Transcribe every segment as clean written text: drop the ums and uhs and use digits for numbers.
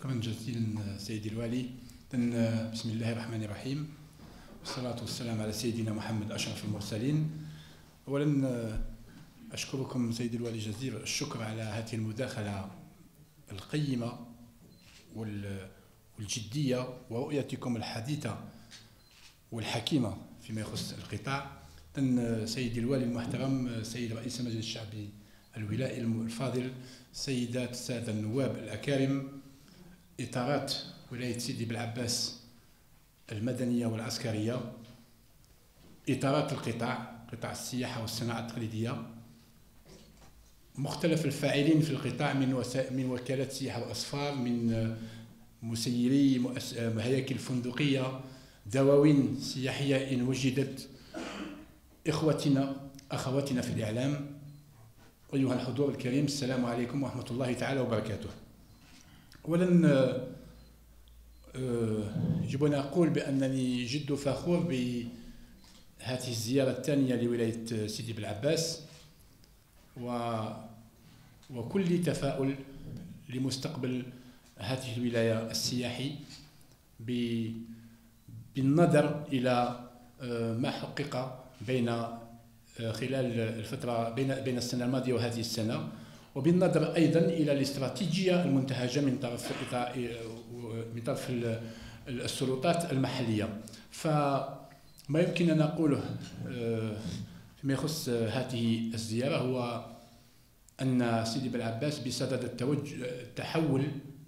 شكرا جزيلا سيدي الوالي. بسم الله الرحمن الرحيم، والصلاة والسلام على سيدنا محمد أشرف المرسلين. أولا أشكركم سيدي الوالي جزيل الشكر على هذه المداخلة القيمة والجدية ورؤيتكم الحديثة والحكيمة فيما يخص القطاع. سيدي الوالي المحترم، سيد رئيس المجلس الشعبي الولائي الفاضل، سيدات السادة النواب الأكارم، إطارات ولاية سيدي بالعباس المدنية والعسكرية، إطارات القطاع، قطاع السياحة والصناعة التقليدية، مختلف الفاعلين في القطاع من وكالات سياحة وأسفار، من مسيري هياكل فندقية، دواوين سياحية إن وجدت، إخوتنا أخواتنا في الإعلام، أيها الحضور الكريم، السلام عليكم ورحمة الله تعالى وبركاته. أولا يجب أن أقول بأنني جد فخور بهذه الزيارة الثانية لولاية سيدي بالعباس، وكل تفاؤل لمستقبل هذه الولاية السياحي بالنظر إلى ما حقق خلال الفترة بين السنة الماضية وهذه السنة، وبالنظر أيضا إلى الاستراتيجية المنتهجة من طرف السلطات المحلية. فما يمكن أن نقوله فيما يخص هذه الزيارة هو أن سيدي بالعباس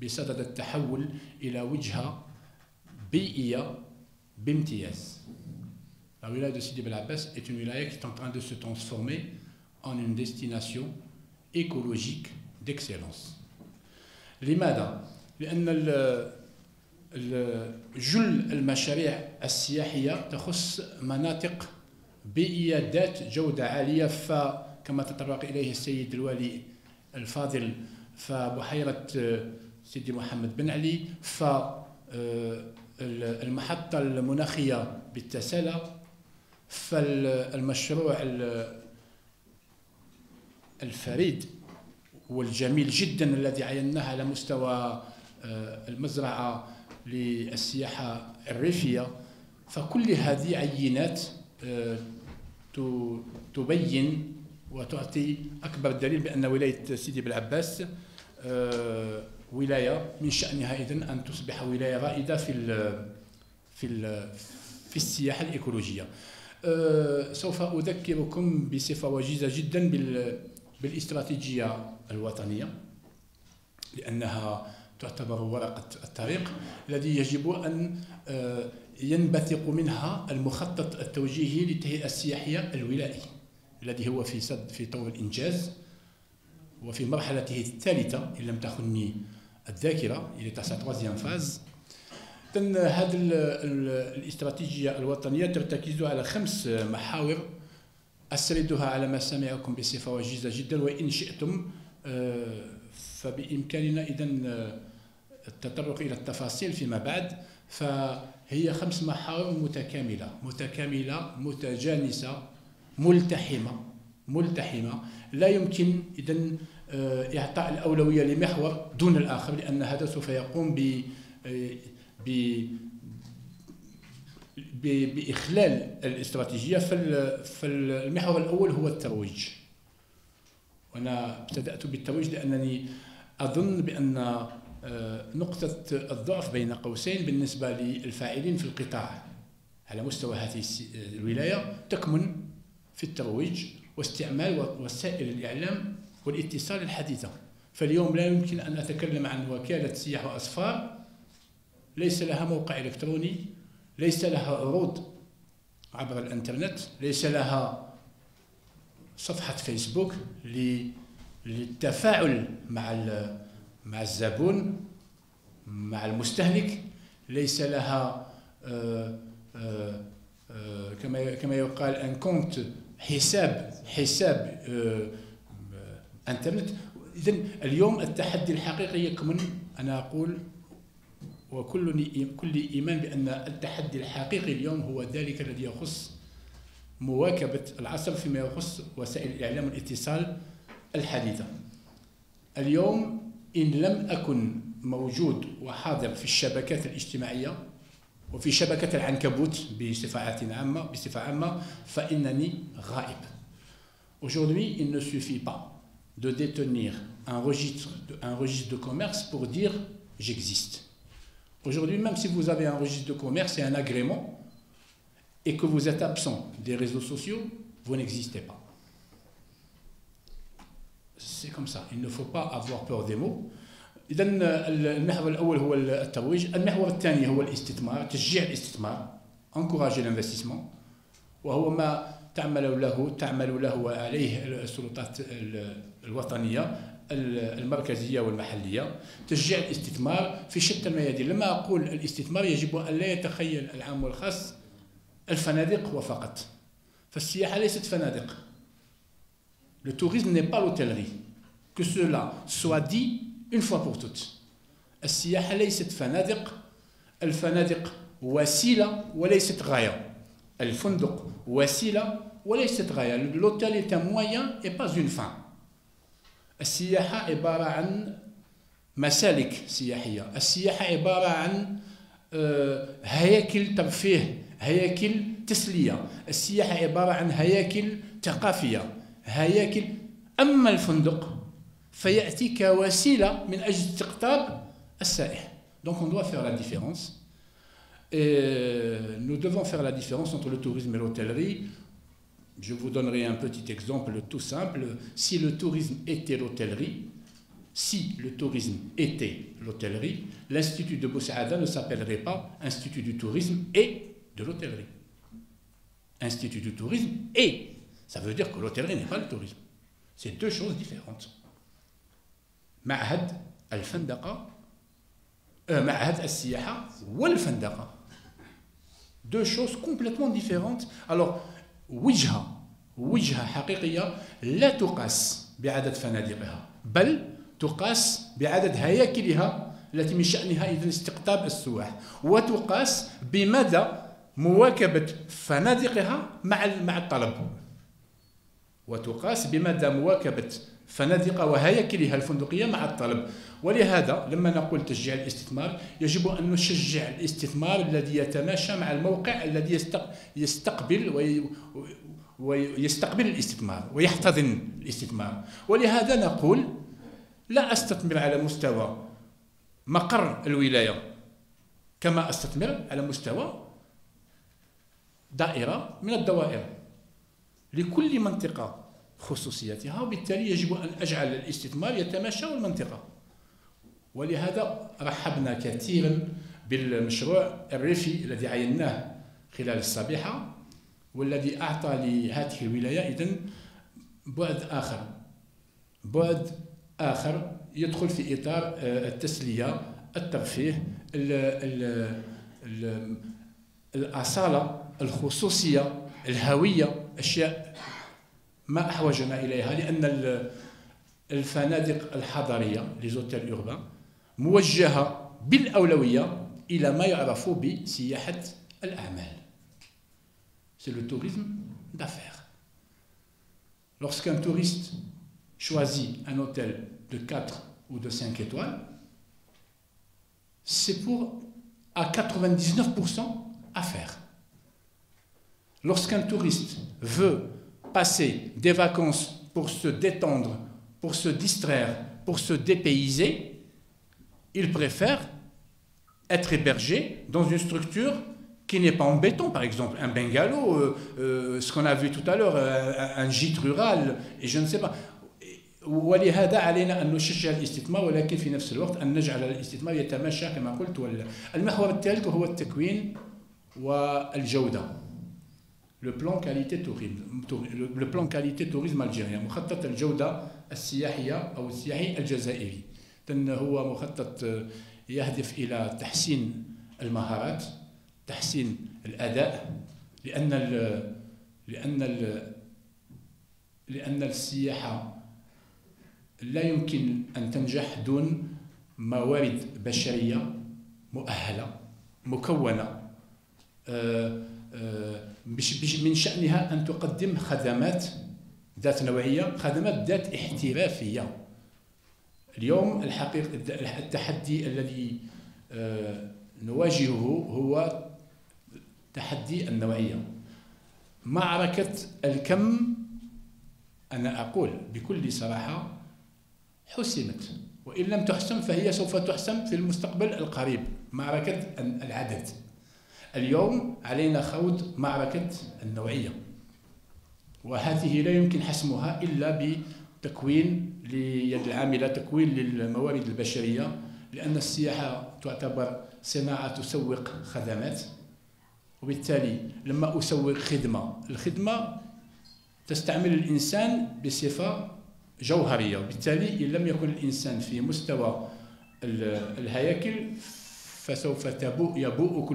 بصدد التحول إلى وجهة بيئية بامتياز. La wilaya de Sidi Bel Abbas est une wilaya qui est en train de se transformer en une destination écologique d'excellence. لماذا؟ لأن جل المشاريع السياحية تخص مناطق بيئية ذات جودة عالية، فكما تطرق إليه السيد الوالي الفاضل، فبحيرة سيدي محمد بن علي، فالمحطة المناخية بالتسالة، فالمشروع الفريد والجميل جدا الذي عيناه على مستوى المزرعة للسياحة الريفية. فكل هذه عينات تبين وتعطي أكبر دليل بأن ولاية سيدي بالعباس ولاية من شأنها إذن أن تصبح ولاية رائدة في السياحة الإيكولوجية. سوف أذكركم بصفة وجيزة جدا بالاستراتيجية الوطنية، لأنها تعتبر ورقة الطريق الذي يجب أن ينبثق منها المخطط التوجيهي للتهيئة السياحية الولائي، الذي هو في طور الإنجاز وفي مرحلته الثالثة إن لم تخني الذاكرة، إلى تحت 3 فاز. هذه الاستراتيجية الوطنية ترتكز على 5 محاور أسردها على مسامعكم بصفة وجيزة جدا، وإن شئتم فبإمكاننا إذن التطرق إلى التفاصيل فيما بعد. فهي 5 محاور متكاملة متجانسة ملتحمة، لا يمكن إذن إعطاء الأولوية لمحور دون الآخر، لأن هذا سوف يقوم بإخلال الاستراتيجية. فالمحور الأول هو الترويج، وأنا ابتدأت بالترويج لأنني أظن بأن نقطة الضعف بين قوسين بالنسبة للفاعلين في القطاع على مستوى هذه الولاية تكمن في الترويج واستعمال وسائل الإعلام والاتصال الحديثة. فاليوم لا يمكن أن أتكلم عن وكالة سياحة وأسفار ليس لها موقع إلكتروني، ليس لها عروض عبر الإنترنت، ليس لها صفحة فيسبوك للتفاعل مع الزبون، مع المستهلك، ليس لها كما يقال ان كونت حساب انترنت. إذن اليوم التحدي الحقيقي يكمن، أنا أقول وكل إيمان بأن التحدي الحقيقي اليوم هو ذلك الذي يخص مواكبة العصر فيما يخص وسائل الإعلام والاتصال الحديثة. اليوم إن لم أكن موجود وحاضر في الشبكات الاجتماعية وفي شبكة العنكبوت بصفة عامة فإنني غائب. Aujourd'hui, il ne suffit pas de détenir un registre de commerce pour dire j'existe. Aujourd'hui, même si vous avez un registre de commerce et un agrément et que vous êtes absent des réseaux sociaux, vous n'existez pas. C'est comme ça, il ne faut pas avoir peur des mots. إذا المحور الأول هو الترويج، المحور الثاني هو الاستثمار، تشجيع الاستثمار، encourager l'investissement، وهو ما تعمل له وعليه السلطات الوطنية المركزية والمحلية، تشجيع الاستثمار في شتى الميادين. لما أقول الاستثمار يجب أن لا يتخيل العام والخاص الفنادق وفقط، فالسياحة ليست فنادق. Le tourisme n'est pas l'hôtellerie. Que cela soit dit une fois pour toutes. السياحة ليست فنادق، الفنادق وسيلة وليست غاية. الفندق وسيلة وليست غاية. L'hôtel est un moyen et pas une fin. السياحة عبارة عن مسالك سياحية، السياحة عبارة عن هياكل ترفيه، هياكل تسلية، السياحة عبارة عن هياكل ثقافية، هياكل. أما الفندق فيأتي كوسيلة من أجل استقطاب السائح. Donc on doit faire la différence. Et nous devons faire la différence entre le tourisme et l'hôtellerie. Je vous donnerai un petit exemple tout simple. Si le tourisme était l'hôtellerie, l'Institut de Boussaada ne s'appellerait pas Institut du tourisme et de l'hôtellerie. Institut du tourisme et, ça veut dire que l'hôtellerie n'est pas le tourisme. C'est deux choses différentes. معهد الفندقة معهد السياحة والفندقة. Deux choses complètement différentes. Alors وجهة حقيقية لا تقاس بعدد فنادقها، بل تقاس بعدد هياكلها التي من شأنها إذن استقطاب السواح، وتقاس بمدى مواكبة فنادقها مع الطلب، وتقاس بمدى مواكبة فنادق وهياكلها الفندقية مع الطلب. ولهذا لما نقول تشجيع الاستثمار يجب أن نشجع الاستثمار الذي يتماشى مع الموقع الذي يستقبل الاستثمار ويحتضن الاستثمار. ولهذا نقول لا أستثمر على مستوى مقر الولاية كما أستثمر على مستوى دائرة من الدوائر. لكل منطقة خصوصياتها، وبالتالي يجب أن أجعل الاستثمار يتماشى المنطقة. ولهذا رحبنا كثيرا بالمشروع الريفي الذي عيناه خلال السابحة، والذي أعطى لهذه الولاية إذن بعد آخر يدخل في إطار التسلية، الترفيه، الأصالة، الخصوصية، الهوية، أشياء ما أحوجنا إليها، لأن الفنادق الحضرية les hôtels urbains موجهة بالأولوية إلى ما يعرف بسياحة الأعمال. C'est le tourisme d'affaires. Lorsqu'un touriste choisit un hôtel de 4 ou de 5 étoiles, c'est pour à 99% affaires. Lorsqu'un touriste veut passer des vacances pour se détendre, pour se distraire, pour se dépayser, il préfère être hébergé dans une structure qui n'est pas en béton, par exemple un bungalow, ce qu'on a vu tout à l'heure, un gîte rural, et je ne sais pas. ولهذا علينا أن نشجع الاستثمار، ولكن في نفس الوقت أن نجعل الاستثمار يتماشى كما قلت. المحور الثالث هو التكوين والجودة. Le plan qualité tourisme algérien، مخطط الجودة السياحية أو السياحي الجزائري. هو مخطط يهدف إلى تحسين المهارات، تحسين الأداء، لأن السياحة لا يمكن أن تنجح دون موارد بشرية مؤهلة مكونة من شأنها أن تقدم خدمات ذات نوعية، خدمات ذات احترافية. اليوم التحدي الذي نواجهه هو تحدي النوعية. معركة الكم أنا أقول بكل صراحة حسمت، وإن لم تحسم فهي سوف تحسم في المستقبل القريب. معركة العدد. اليوم علينا خوض معركة النوعية، وهذه لا يمكن حسمها إلا بتكوين ليد العاملة، تكوين للموارد البشرية، لأن السياحة تعتبر صناعة تسوق خدمات، وبالتالي لما أسوق خدمة، الخدمة تستعمل الإنسان بصفة جوهرية، وبالتالي إن لم يكن الإنسان في مستوى الهياكل فسوف يبوء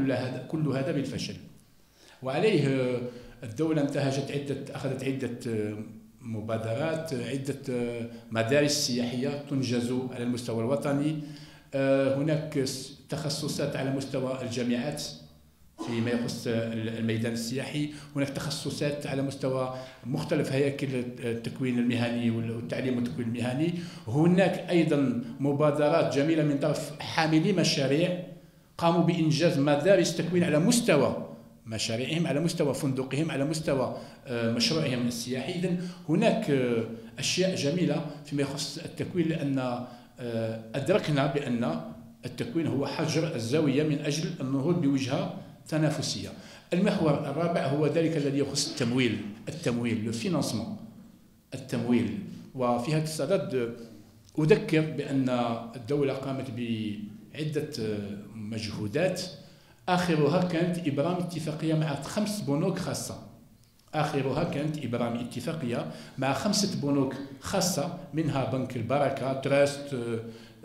كل هذا بالفشل. وعليه الدولة أخذت عدة مبادرات، عدة مدارس سياحية تنجز على المستوى الوطني. هناك تخصصات على مستوى الجامعات فيما يخص الميدان السياحي، هناك تخصصات على مستوى مختلف هياكل التكوين المهني والتعليم والتكوين المهني. هناك أيضا مبادرات جميلة من طرف حاملي مشاريع قاموا بإنجاز مدارس تكوين على مستوى مشاريعهم، على مستوى فندقهم، على مستوى مشروعهم السياحي. إذن هناك أشياء جميلة فيما يخص التكوين، لأن أدركنا بأن التكوين هو حجر الزاوية من أجل النهوض بوجهة تنافسية. المحور الرابع هو ذلك الذي يخص التمويل لو فينانسمون، التمويل. وفي هذا الصدد أذكر بأن الدولة قامت بعدة مجهودات، آخرها كانت إبرام اتفاقية مع 5 بنوك خاصة. آخرها كانت إبرام اتفاقية مع 5 بنوك خاصة، منها بنك البركة، تراست،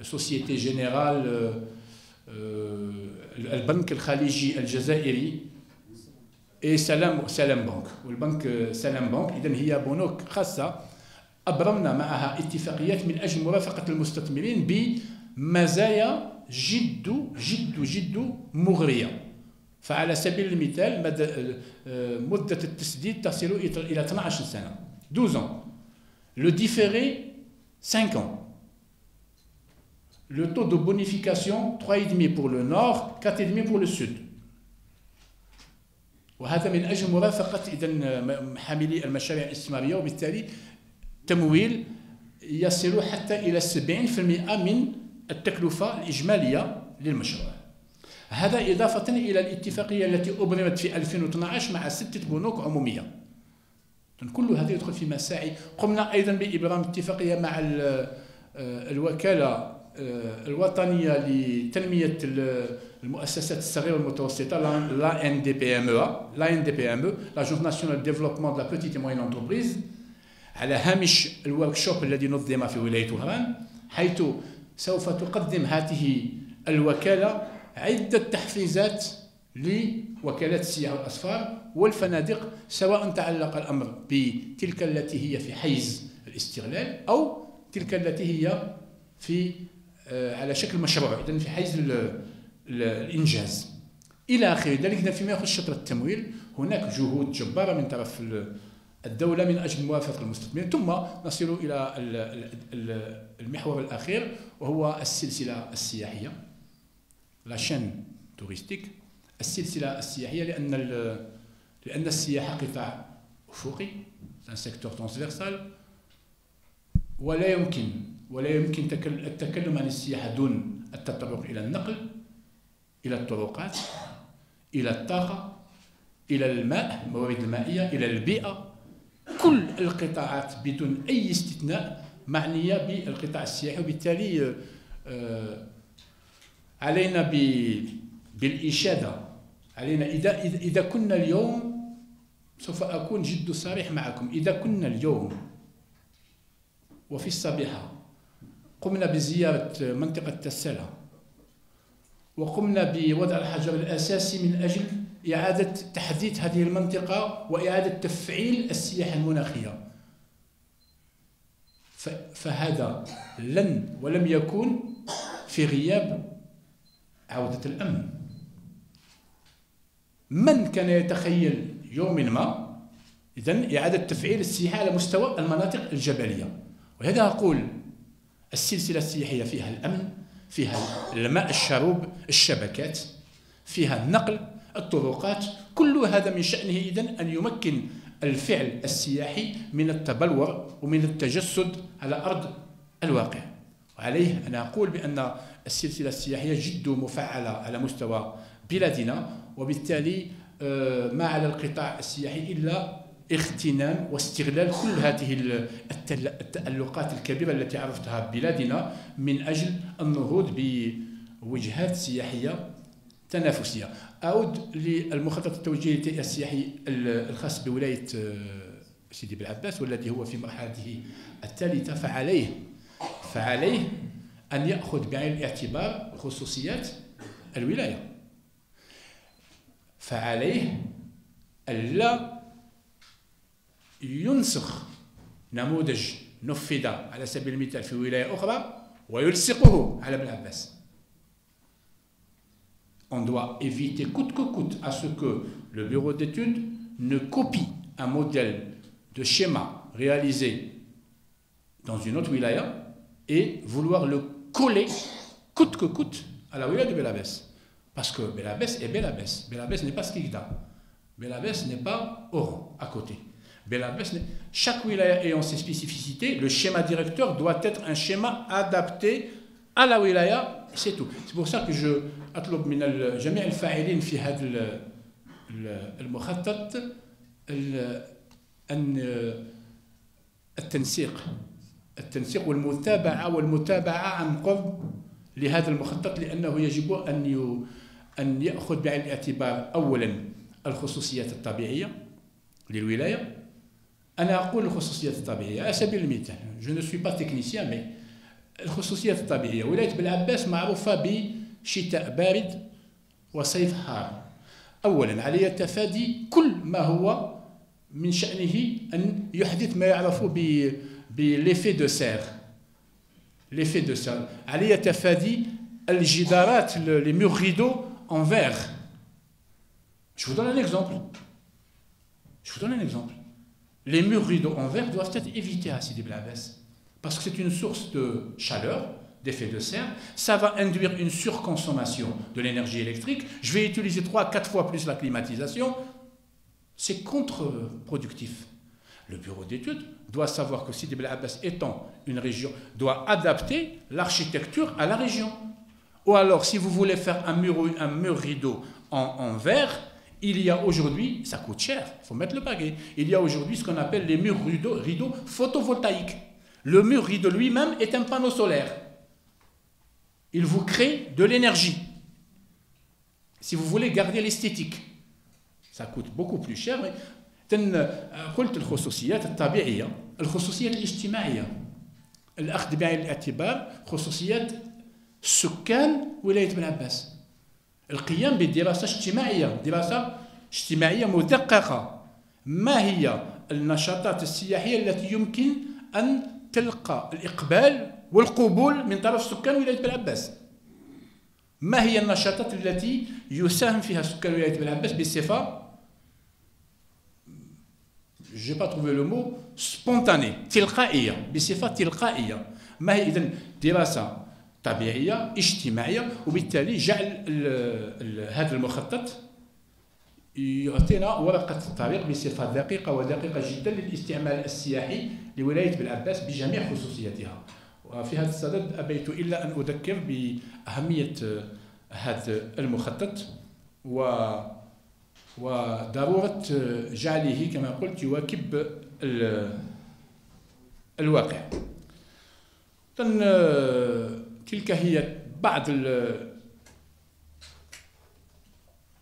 سوسيتي جينيرال، البنك الخليجي الجزائري، سلام بنك، والبنك سلام بنك. إذن هي بنوك خاصة أبرمنا معها اتفاقيات من أجل مرافقة المستثمرين بمزايا جد مغرية. فعلى سبيل المثال مدة التسديد تصل إلى 12 سنة، 12 ans. Le différé 5 ans. Le taux de bonification 3,5 pour le nord, 4,5 pour le sud. وهذا من أجل مرافقة إذن حاملي المشاريع الاستثمارية، وبالتالي تمويل يصل حتى إلى 70% من التكلفة الإجمالية للمشروع. هذا إضافة إلى الاتفاقية التي أبرمت في 2012 مع 6 بنوك عمومية. كل هذا يدخل في مساعي. قمنا أيضا بإبرام اتفاقية مع الوكالة الوطنية لتنمية المؤسسات الصغيرة والمتوسطة، l'ANDPME, l'Agence nationale de développement de la petite et moyenne entreprise، على هامش الوركشوب الذي نظم في ولاية وهران، حيث سوف تقدم هذه الوكالة عدة تحفيزات لوكالات السياحة والأسفار والفنادق، سواء تعلق الأمر بتلك التي هي في حيز الاستغلال أو تلك التي هي في على شكل مشروع، إذن في حيز الإنجاز إلى آخره. ذلك فيما يخص شطر التمويل هناك جهود جبارة من طرف الدولة من أجل موافقة المستثمرين. ثم نصل إلى المحور الأخير وهو السلسلة السياحية، لا شين توريستيك. السلسلة السياحية لأن السياحة قطاع أفقي، un secteur transversal، ولا يمكن التكلم عن السياحة دون التطرق إلى النقل، إلى الطرقات، إلى الطاقة، إلى الماء، الموارد المائية، إلى البيئة. كل القطاعات بدون أي استثناء معنية بالقطاع السياحي، وبالتالي علينا بالإشادة. علينا إذا كنا اليوم، سوف أكون جد صريح معكم، إذا كنا اليوم وفي الصبيحة قمنا بزيارة منطقة تسالة، وقمنا بوضع الحجر الأساسي من أجل إعادة تحديث هذه المنطقة وإعادة تفعيل السياحة المناخية، فهذا ولم يكن في غياب عودة الأمن. من كان يتخيل يوم ما إذن إعادة تفعيل السياحة على مستوى المناطق الجبلية؟ ولهذا أقول السلسلة السياحية فيها الأمن، فيها الماء الشروب، الشبكات، فيها النقل، الطرقات، كل هذا من شأنه إذن أن يمكن الفعل السياحي من التبلور ومن التجسد على أرض الواقع. وعليه أنا أقول بأن السلسلة السياحية جد مفعلة على مستوى بلادنا، وبالتالي ما على القطاع السياحي إلا اغتنام واستغلال كل هذه التألقات الكبيرة التي عرفتها بلادنا من أجل النهوض بوجهات سياحية تنافسية. أعود للمخطط التوجيهي السياحي الخاص بولاية سيدي بالعباس والذي هو في مرحلته الثالثة، فعليه أن يأخذ بعين الاعتبار خصوصيات الولاية، فعليه ألا ينسخ نموذج نفذ على سبيل المثال في ولاية أخرى ويلصقه على ابن عباس. On doit éviter coûte que coûte à ce que le bureau d'études ne copie un modèle de schéma réalisé dans une autre wilaya et vouloir le coller coûte que coûte à la wilaya de Belabès. Parce que Belabès est Belabès. Belabès n'est pas Skikda. Belabès n'est pas Oran à côté. Chaque wilaya ayant ses spécificités, le schéma directeur doit être un schéma adapté à la wilaya, c'est tout. C'est pour ça que je أطلب من جميع الفاعلين في هذا المخطط أن التنسيق والمتابعة عن قرب لهذا المخطط، لأنه يجب أن يأخذ بعين الاعتبار أولا الخصوصيات الطبيعية للولاية. أنا أقول الخصوصيات الطبيعية على سبيل المثال، je ne suis pas technicien mais الخصوصيات الطبيعية، ولاية بالعباس معروفة بشتاء بارد وصيف حار. أولا عليه تفادي كل ما هو من شأنه أن يحدث ما يعرف بليفي دو سير. ليفي دو سير عليه تفادي الجدارات les murs rideaux en verre. Je vous donne un exemple. Les murs rideaux en verre doivent être évités à Sidi Bel Abbès parce que c'est une source de chaleur, d'effet de serre. Ça va induire une surconsommation de l'énergie électrique. Je vais utiliser 3 à 4 fois plus la climatisation. C'est contre-productif. Le bureau d'études doit savoir que Sidi Bel Abbès étant une région, doit adapter l'architecture à la région. Ou alors, si vous voulez faire un mur rideau en verre, il y a aujourd'hui, ça coûte cher, il faut mettre le paquet, il y a aujourd'hui ce qu'on appelle les murs rideaux photovoltaïques. Le mur rideau lui-même est un panneau solaire. Il vous crée de l'énergie. Si vous voulez garder l'esthétique, ça coûte beaucoup plus cher. Mais قلت الخصوصيات الطبيعية، الخصوصيات الاجتماعية، الأخذ بعين الاعتبار خصوصيات سكان ولاية بن عباس، القيام بدراسة اجتماعية مدققة. ما هي النشاطات السياحية التي يمكن أن تلقى الإقبال والقبول من طرف سكان ولاية بن عباس؟ ما هي النشاطات التي يساهم فيها سكان ولاية بن عباس بصفة je n'ai pas trouvé le mot spontané تلقائية، بصفة تلقائية؟ ما هي إذن دراسة طبيعية اجتماعية، وبالتالي جعل هذا المخطط يعطينا ورقة الطريق بصفة دقيقة جدا للاستعمال السياحي لولاية بن عباس بجميع خصوصياتها. وفي هذا الصدد أبيت إلا أن أذكر بأهمية هذا المخطط وضرورة جعله كما قلت يواكب الواقع. تلك هي بعض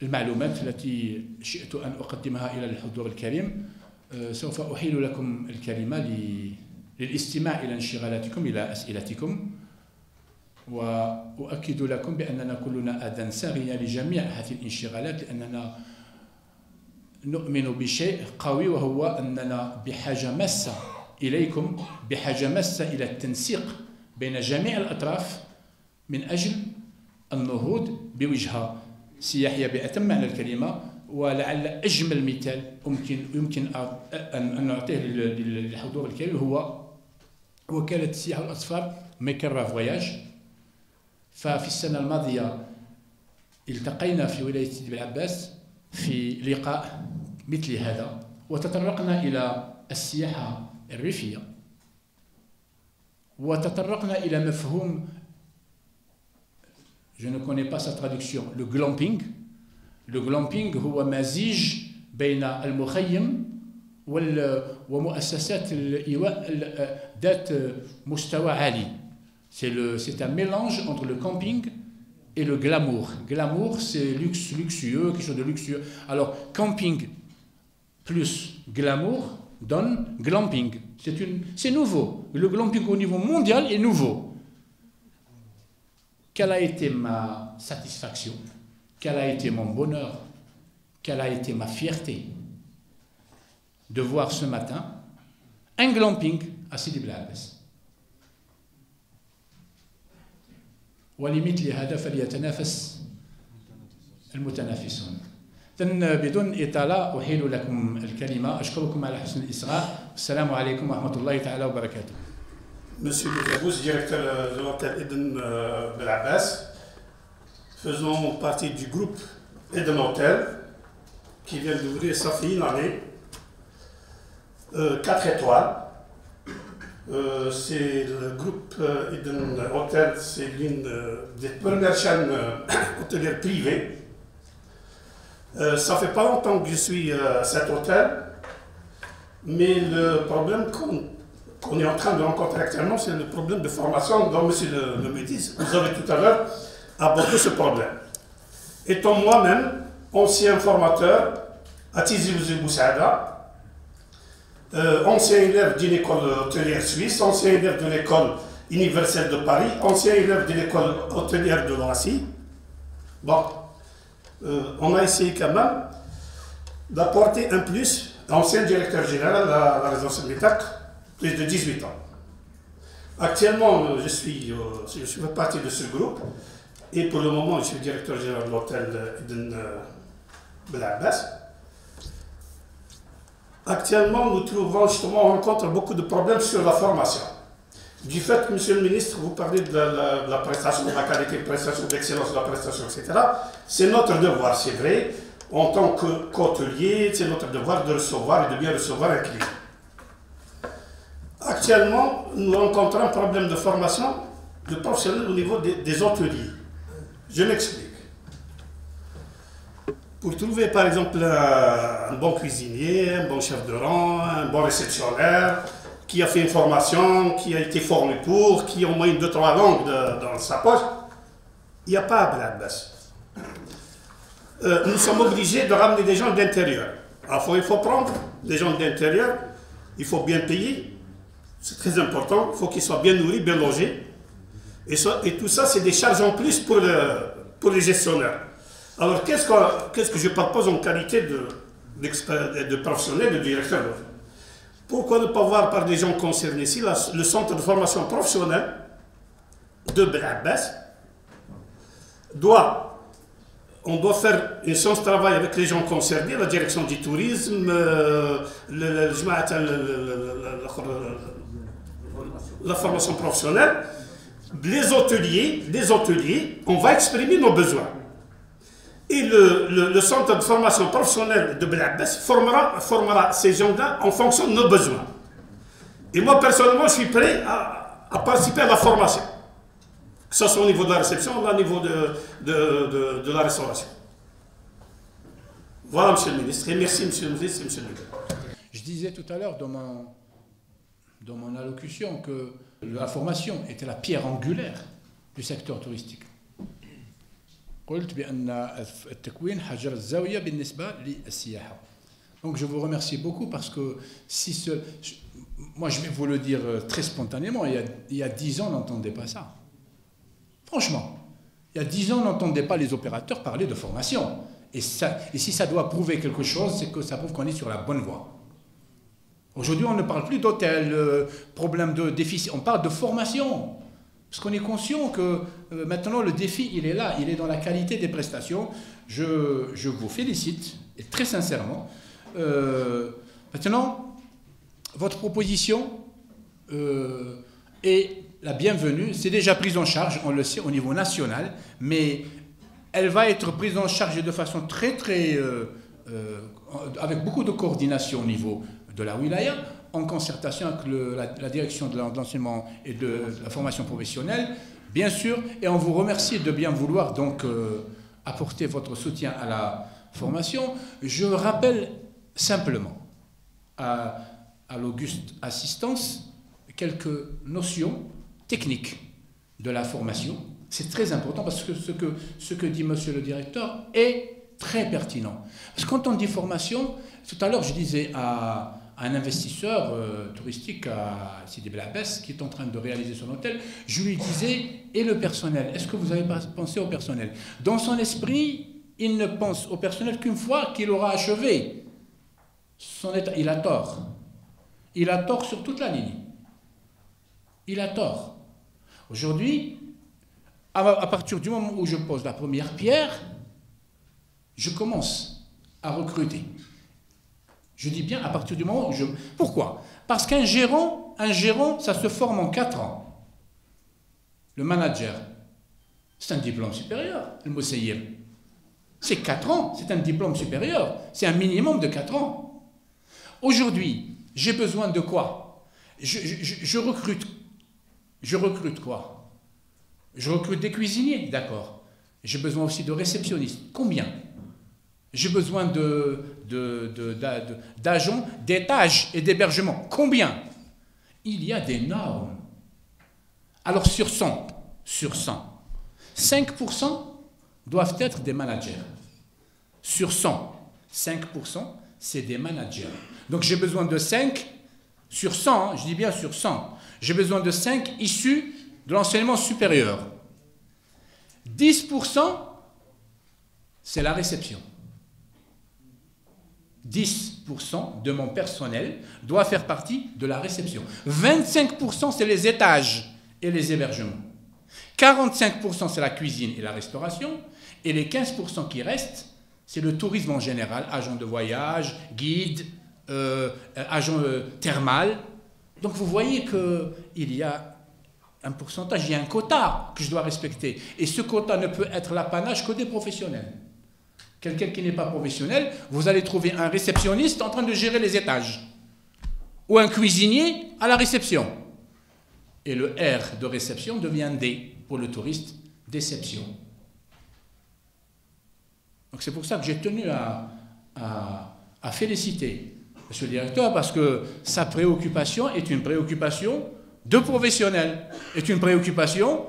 المعلومات التي شئت أن أقدمها إلى الحضور الكريم. سوف أحيل لكم الكلمة للاستماع إلى انشغالاتكم، إلى أسئلتكم، وأؤكد لكم بأننا كلنا آذان صاغية لجميع هذه الانشغالات، لأننا نؤمن بشيء قوي، وهو أننا بحاجة ماسة إليكم، بحاجة ماسة إلى التنسيق بين جميع الأطراف من أجل النهوض بوجهة سياحية بأتم معنى الكلمة. ولعل أجمل مثال يمكن أن نعطيه للحضور الكريم هو وكالة السياحة والأسفار ميكرا فواياج. ففي السنة الماضية التقينا في ولاية سيدي بالعباس في لقاء مثل هذا، وتطرقنا إلى السياحة الريفية، وتطرقنا إلى مفهوم je ne connais pas sa traduction le glamping. Le glamping هو مزيج بين المخيم ومؤسسات الإيواء ذات مستوى عالي. C'est un mélange entre le camping et le glamour. Glamour, c'est luxueux, quelque chose de luxueux. Alors, camping plus glamour donne glamping. C'est nouveau. Le glamping au niveau mondial est nouveau. Quelle a été ma satisfaction? Quel a été mon bonheur? Quelle a été ma fierté de voir ce matin un glamping à Sidi Bel Abbas. ولمثل هذا فليتنافس المتنافسون. بدون إطالة أحيل لكم الكلمة. أشكركم على حسن الإصغاء. السلام عليكم ورحمة الله تعالى وبركاته. Monsieur Bouzabous, directeur de l'hôtel Eden Bel Abbas, faisons partie du groupe Eden Hotel qui vient d'ouvrir sa fait une année, 4 étoiles. C'est le groupe Eden Hotel, c'est l'une des premières chaînes hôtelières privées. Ça fait pas longtemps que je suis à cet hôtel, mais le problème qu'on est en train de rencontrer actuellement, c'est le problème de formation dont M. le ministre, vous avez tout à l'heure abordé ce problème. Étant moi-même ancien formateur à Tizi Ouzou Boussaada, ancien élève d'une école hôtelière suisse, ancien élève de l'école universelle de Paris, ancien élève de l'école hôtelière de Roissy. Bon, on a essayé quand même d'apporter un plus, ancien directeur général à la résidence militaire, plus de 18 ans. Actuellement, je fais partie de ce groupe et pour le moment, je suis directeur général de l'hôtel Eden Bel Abbas. Actuellement, nous trouvons justement, on rencontre beaucoup de problèmes sur la formation. Du fait que, Monsieur le ministre, vous parlez de la prestation, de la qualité de prestation, d'excellence de la prestation, etc. C'est notre devoir, c'est vrai, en tant qu'hôtelier, c'est notre devoir de recevoir et de bien recevoir un client. Actuellement, nous rencontrons un problème de formation de professionnels au niveau des hôteliers. Je m'explique. Pour trouver par exemple un bon cuisinier, un bon chef de rang, un bon réceptionnaire, qui a fait une formation, qui a été formé pour, qui a au moins 2-3 langues dans sa poche, il n'y a pas à Bel Abbas. Nous sommes obligés de ramener des gens de l'intérieur. Alors il faut prendre des gens de l'intérieur, il faut bien payer, c'est très important, il faut qu'ils soient bien nourris, bien logés. Et tout ça, c'est des charges en plus pour les gestionnaires. Alors, qu'est-ce que je propose en qualité de professionnel, de directeur? Pourquoi ne pas voir par des gens concernés ici le centre de formation professionnelle de Bel Abbas on doit faire une séance de travail avec les gens concernés, la direction du tourisme, la formation professionnelle, les hôteliers, on va exprimer nos besoins. Et le centre de formation professionnelle de Bel Abbas formera ces gens-là en fonction de nos besoins. Et moi, personnellement, je suis prêt à participer à la formation. Que ce soit au niveau de la réception ou au niveau de la restauration. Voilà, Monsieur le ministre. Et merci, Monsieur le ministre et Monsieur le ministre. Je disais tout à l'heure dans mon allocution que la formation était la pierre angulaire du secteur touristique. قلت بأن التكوين حجر الزاوية بالنسبة للسياحة. Donc je vous remercie beaucoup parce que moi je vais vous le dire très spontanément, il y a 10 ans on n'entendait pas ça. Franchement, il y a 10 ans on n'entendait pas les opérateurs parler de formation. Et si ça doit prouver quelque chose, c'est que ça prouve qu'on est sur la bonne voie. Aujourd'hui on ne parle plus d'hôtel, problème de déficit, on parle de formation. Parce qu'on est conscient que maintenant le défi il est là, il est dans la qualité des prestations. Je vous félicite, et très sincèrement. Maintenant, votre proposition est la bienvenue. C'est déjà prise en charge, on le sait, au niveau national, mais elle va être prise en charge de façon avec beaucoup de coordination au niveau de la wilaya, en concertation avec la direction de l'enseignement et de la formation professionnelle, bien sûr, et on vous remercie de bien vouloir donc apporter votre soutien à la formation. Je rappelle simplement à l'auguste assistance quelques notions techniques de la formation. C'est très important parce que ce que dit monsieur le directeur est très pertinent. Parce que quand on dit formation, tout à l'heure je disais à un investisseur touristique à Sidi Bel Abbès qui est en train de réaliser son hôtel, je lui disais, et le personnel, est-ce que vous avez pensé au personnel? Dans son esprit, il ne pense au personnel qu'une fois qu'il aura achevé son état. Il a tort. Il a tort sur toute la ligne. Il a tort. Aujourd'hui, à partir du moment où je pose la première pierre, je commence à recruter. Je dis bien à partir du moment où je... Pourquoi? Parce qu'un gérant, ça se forme en 4 ans. Le manager, c'est un diplôme supérieur, le Mousseïr. C'est 4 ans, c'est un diplôme supérieur. C'est un minimum de 4 ans. Aujourd'hui, j'ai besoin de quoi? Je recrute. Je recrute quoi? Je recrute des cuisiniers, d'accord. J'ai besoin aussi de réceptionnistes. Combien? J'ai besoin d'agents d'étage et d'hébergement. Combien? Il y a des normes. Alors sur 100, 5% doivent être des managers. Sur 100, 5%, c'est des managers. Donc j'ai besoin de 5 sur 100, je dis bien sur 100. J'ai besoin de 5 issus de l'enseignement supérieur. 10%, c'est la réception. 10% de mon personnel doit faire partie de la réception. 25%, c'est les étages et les hébergements. 45%, c'est la cuisine et la restauration. Et les 15% qui restent, c'est le tourisme en général, agent de voyage, guide, agent thermal. Donc vous voyez qu'il y a un pourcentage, il y a un quota que je dois respecter. Et ce quota ne peut être l'apanage que des professionnels. Quelqu'un qui n'est pas professionnel, vous allez trouver un réceptionniste en train de gérer les étages. Ou un cuisinier à la réception. Et le R de réception devient D pour le touriste, déception. Donc c'est pour ça que j'ai tenu à féliciter monsieur le directeur, parce que sa préoccupation est une préoccupation de professionnels, est une préoccupation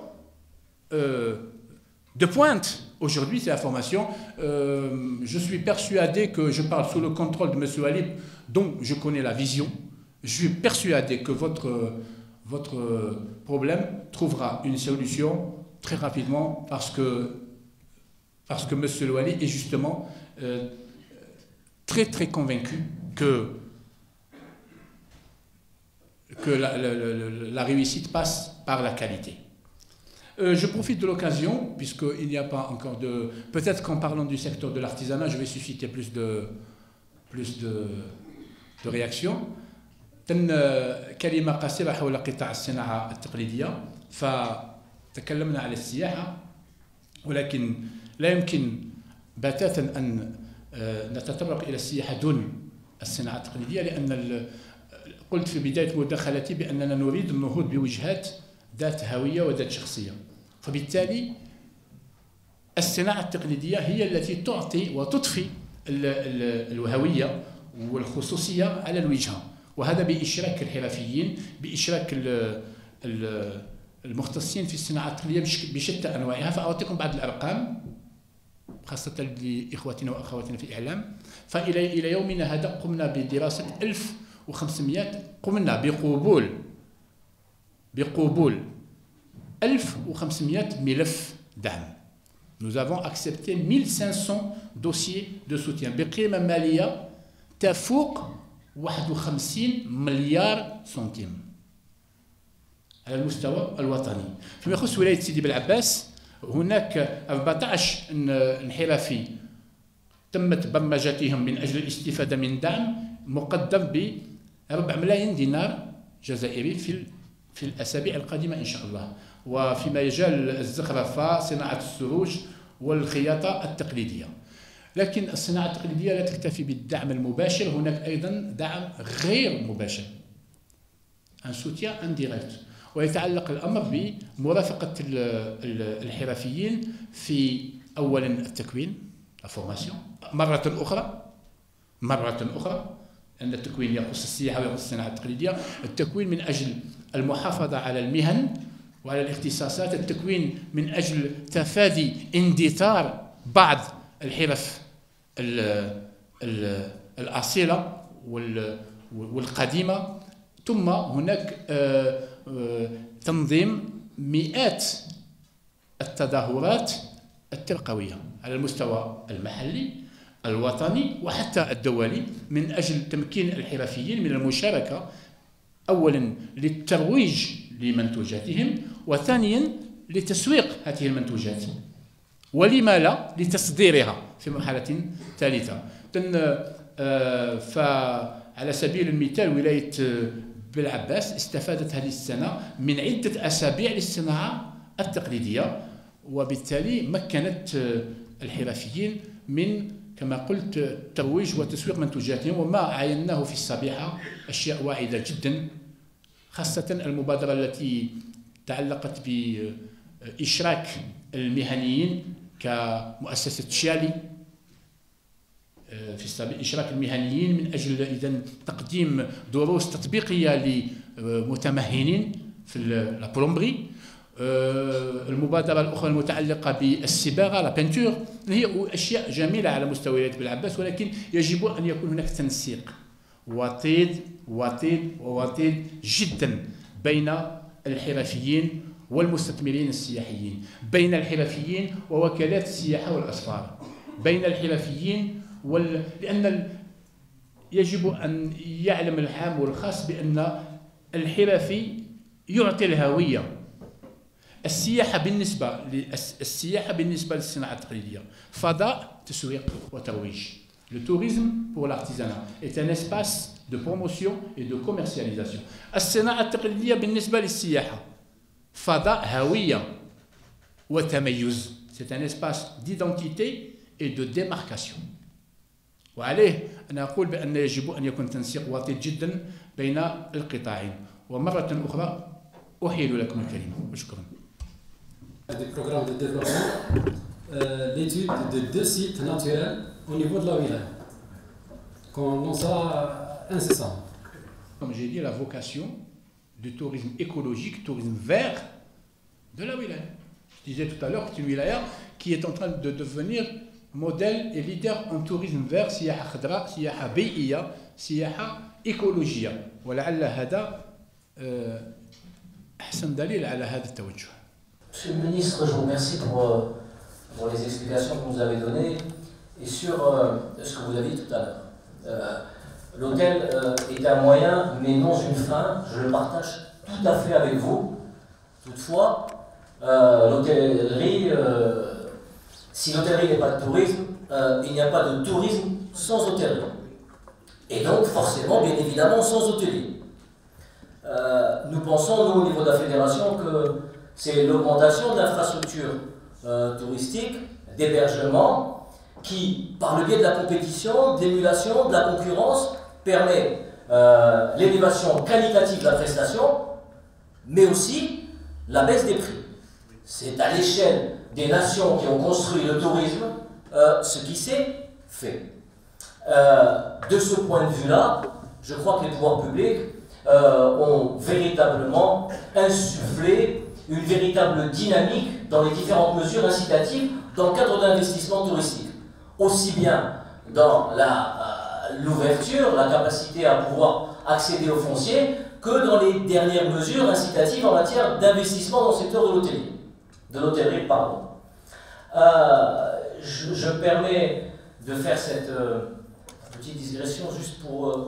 de pointe. Aujourd'hui, c'est la formation. Je suis persuadé que je parle sous le contrôle de M. Walib, dont je connais la vision. Je suis persuadé que votre problème trouvera une solution très rapidement parce que M. Walib est justement très très convaincu que la réussite passe par la qualité. Je profite de l'occasion, puisqu'il n'y a pas encore de... Peut-être qu'en parlant du secteur de l'artisanat, je vais susciter plus de réactions. كلمة قصيرة حول قطاع الصناعة التقليدية. فتكلمنا على السياحة، ولكن لا يمكن بتاتا أن نتطرق إلى السياحة دون الصناعة التقليدية، لأن قلت في بداية مداخلتي بأننا نريد النهوض بوجهات ذات هوية وذات شخصية. فبالتالي الصناعة التقليدية هي التي تعطي وتضفي الهوية والخصوصية على الوجهة، وهذا بإشراك الحرفيين، بإشراك المختصين في الصناعة التقليدية بشتى أنواعها. فأعطيكم بعض الأرقام خاصة لإخواتنا وأخواتنا في الإعلام. فإلى يومنا هذا قمنا بدراسة 1500، قمنا بقبول 1500 ملف دعم. Nous avons accepté 1500 dossiers de soutien بقيمة مالية تفوق 51 مليار سنتيم على المستوى الوطني. فيما يخص ولاية سيدي بلعباس، هناك 14 انحرافي تمت برمجتهم من أجل الاستفادة من دعم مقدم ب 4 ملايين دينار جزائري في في الأسابيع القادمة إن شاء الله. وفي مجال الزخرفة، صناعة السروج والخياطة التقليدية. لكن الصناعة التقليدية لا تكتفي بالدعم المباشر، هناك أيضا دعم غير مباشر، un soutien indirect، ويتعلق الأمر بمرافقة الحرفيين في أولا التكوين، الفورماسيون، مرة أخرى أن التكوين يخص السياحة ويخص الصناعة التقليدية، التكوين من أجل المحافظة على المهن وعلى الاختصاصات، التكوين من أجل تفادي اندثار بعض الحرف الأصيلة والقديمة. ثم هناك تنظيم مئات التظاهرات الترقوية على المستوى المحلي الوطني وحتى الدولي من أجل تمكين الحرفيين من المشاركة، أولا للترويج لمنتوجاتهم، وثانيا لتسويق هذه المنتوجات، ولما لا لتصديرها في مرحلة ثالثة. فعلى سبيل المثال ولاية بالعباس استفادت هذه السنة من عدة أسابيع للصناعة التقليدية، وبالتالي مكنت الحرفيين من كما قلت ترويج وتسويق منتوجاتهم. وما عايناه في الصبيحة أشياء واعدة جدا، خاصة المبادرة التي تعلقت بإشراك المهنيين كمؤسسة شالي في إشراك المهنيين من أجل إذن تقديم دروس تطبيقية لمتمهنين في البلومبري. المبادرة الأخرى المتعلقة بالصباغة، لا بينتور، هي أشياء جميلة على مستوى ولاية بالعباس، ولكن يجب أن يكون هناك تنسيق ووطيد جدا بين الحرفيين والمستثمرين السياحيين، بين الحرفيين ووكالات السياحة والأسفار، بين الحرفيين لأن يجب أن يعلم العام والخاص بأن الحرفي يعطي الهوية. السياحة بالنسبة للصناعة التقليدية فضاء تسويق وترويج. Le tourisme pour l'artisanat est un espace de promotion et de commercialisation. الصناعة التقليدية بالنسبة للسياحة فضاء هوية وتميز. C'est un espace d'identité et de démarcation. وعليه أنا أقول بأن يجب أن يكون تنسيق وطيد جدا بين القطاعين. ومرة أخرى أحيل لكم الكلمة وشكرا. Des programmes de développement, l'étude de 2 sites naturels au niveau de la wilaya, qu'on lance incessamment. Comme j'ai dit, la vocation du tourisme écologique, tourisme vert de la wilaya. Je disais tout à l'heure que c'est une wilaya qui est en train de devenir modèle et leader en tourisme vert, سياحة خضراء، سياحة بيئية، سياحة إيكولوجية، ولعل هذا أحسن دليل على هذا التوجه. Monsieur le ministre, je vous remercie pour les explications que vous nous avez données et sur ce que vous avez dit tout à l'heure. L'hôtel est un moyen, mais non une fin. Je le partage tout à fait avec vous. Toutefois, l'hôtellerie, si l'hôtellerie n'est pas de tourisme, il n'y a pas de tourisme sans hôtellerie. Et donc, forcément, bien évidemment, sans hôtellerie. Nous pensons, nous, au niveau de la fédération, que c'est l'augmentation de l'infrastructure touristique, d'hébergement, qui, par le biais de la compétition, de l'émulation, de la concurrence, permet l'élévation qualitative de la prestation, mais aussi la baisse des prix. C'est à l'échelle des nations qui ont construit le tourisme ce qui s'est fait. De ce point de vue-là, je crois que les pouvoirs publics ont véritablement insufflé une véritable dynamique dans les différentes mesures incitatives dans le cadre d'investissement touristique. Aussi bien dans l'ouverture, la capacité à pouvoir accéder aux fonciers, que dans les dernières mesures incitatives en matière d'investissement dans le secteur de l'hôtellerie. Je permets de faire cette petite digression juste pour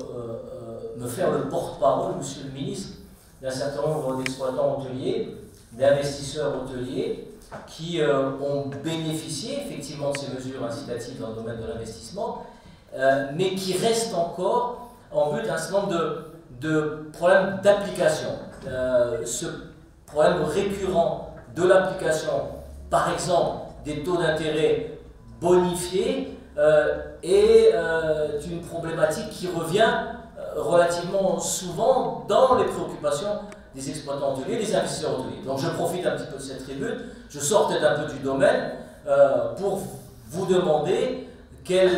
me faire le porte-parole, monsieur le ministre, d'un certain nombre d'exploitants hôteliers, d'investisseurs hôteliers qui ont bénéficié effectivement de ces mesures incitatives dans le domaine de l'investissement, mais qui restent encore en but d'un certain nombre de problème d'application. Ce problème récurrent de l'application, par exemple des taux d'intérêt bonifiés, est une problématique qui revient relativement souvent dans les préoccupations des exploitants hôteliers, des investisseurs hôteliers. Donc je profite un petit peu de cette tribune, je sors peut-être un peu du domaine pour vous demander quel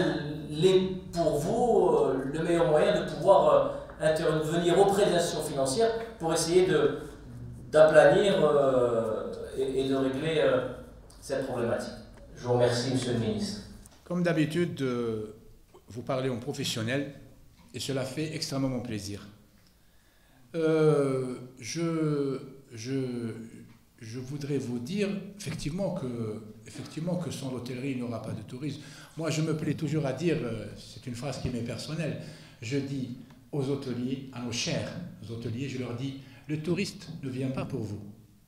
est pour vous le meilleur moyen de pouvoir intervenir auprès des institutions financières pour essayer d'aplanir et de régler cette problématique. Je vous remercie, Monsieur le Ministre. Comme d'habitude, vous parlez en professionnel et cela fait extrêmement plaisir. Je voudrais vous dire effectivement que sans l'hôtellerie, il n'y aura pas de tourisme. Moi, je me plais toujours à dire, c'est une phrase qui m'est personnelle, je dis aux hôteliers, à nos chers hôteliers, je leur dis, le touriste ne vient pas pour vous,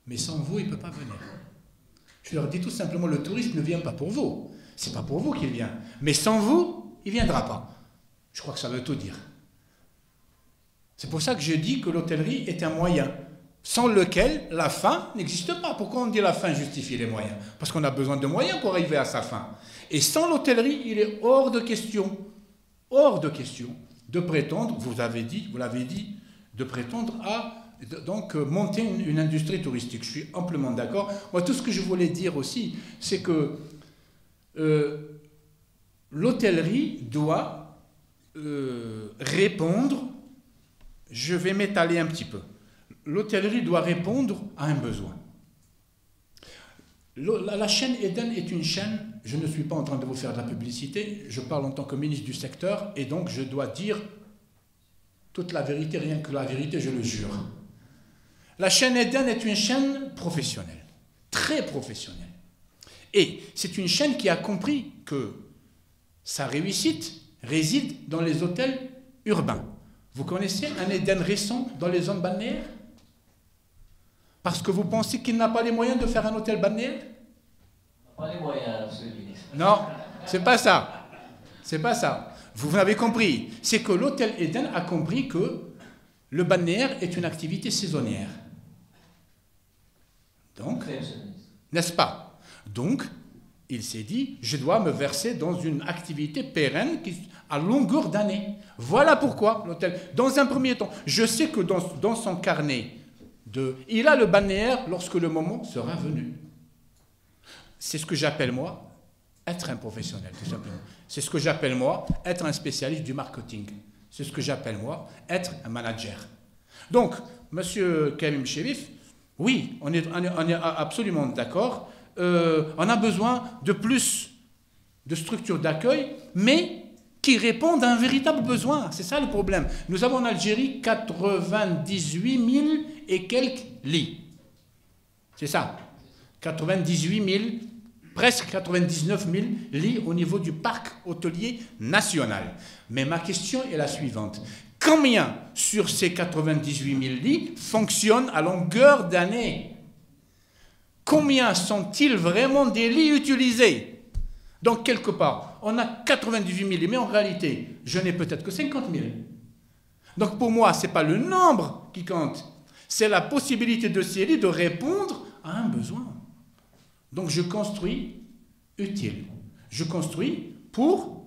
mais sans vous, il ne peut pas venir. Je leur dis tout simplement, le touriste ne vient pas pour vous, c'est pas pour vous qu'il vient, mais sans vous, il ne viendra pas. Je crois que ça veut tout dire. C'est pour ça que je dis que l'hôtellerie est un moyen, sans lequel la fin n'existe pas. Pourquoi on dit la fin justifie les moyens? Parce qu'on a besoin de moyens pour arriver à sa fin. Et sans l'hôtellerie, il est hors de question de prétendre, vous l'avez dit, de prétendre à donc monter une industrie touristique. Je suis amplement d'accord. Moi, tout ce que je voulais dire aussi, c'est que l'hôtellerie doit répondre, je vais m'étaler un petit peu, l'hôtellerie doit répondre à un besoin. La chaîne Eden est une chaîne, je ne suis pas en train de vous faire de la publicité, je parle en tant que ministre du secteur et donc je dois dire toute la vérité, rien que la vérité, je le jure. La chaîne Eden est une chaîne professionnelle, très professionnelle. Et c'est une chaîne qui a compris que sa réussite réside dans les hôtels urbains. Vous connaissez un Eden récent dans les zones balnéaires? Parce que vous pensez qu'il n'a pas les moyens de faire un hôtel balnéaire? Pas les moyens, Monsieur le Ministre. Non, c'est pas ça. C'est pas ça. Vous avez compris. C'est que l'hôtel Eden a compris que le balnéaire est une activité saisonnière. Donc, n'est-ce pas? Donc, il s'est dit, je dois me verser dans une activité pérenne à longueur d'année. Voilà pourquoi l'hôtel, dans un premier temps, je sais que dans son carnet, il a le balnéaire lorsque le moment sera venu. C'est ce que j'appelle, moi, être un professionnel, tout simplement. C'est ce que j'appelle, moi, être un spécialiste du marketing. C'est ce que j'appelle, moi, être un manager. Donc, Monsieur Karim Chérif, oui, on est absolument d'accord. On a besoin de plus de structures d'accueil, mais qui répondent à un véritable besoin. C'est ça le problème. Nous avons en Algérie 98 000 et quelques lits. C'est ça. 98 000, presque 99 000 lits au niveau du parc hôtelier national. Mais ma question est la suivante. Combien sur ces 98 000 lits fonctionnent à longueur d'année? Combien sont-ils vraiment des lits utilisés? Donc, quelque part, on a 98 000 lits, mais en réalité, je n'ai peut-être que 50 000. Donc, pour moi, ce n'est pas le nombre qui compte, c'est la possibilité de ces lits de répondre à un besoin. Donc, je construis utile. Je construis pour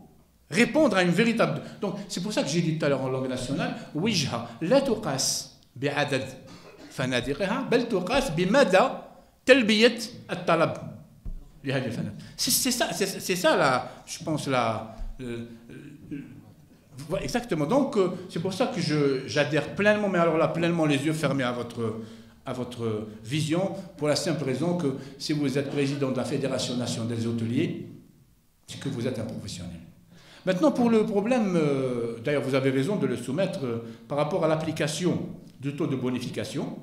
répondre à une véritable... Donc, c'est pour ça que j'ai dit tout à l'heure en langue nationale, « Wijha la tuqas bi'adad fanadiqiha, bel tuqas bimada talbiyat at-talab » C'est ça, là, je pense, là. Exactement. Donc, c'est pour ça que j'adhère pleinement, mais alors là, pleinement les yeux fermés à votre vision, pour la simple raison que si vous êtes président de la Fédération nationale des hôteliers, c'est que vous êtes un professionnel. Maintenant, pour le problème, d'ailleurs, vous avez raison de le soumettre par rapport à l'application du taux de bonification.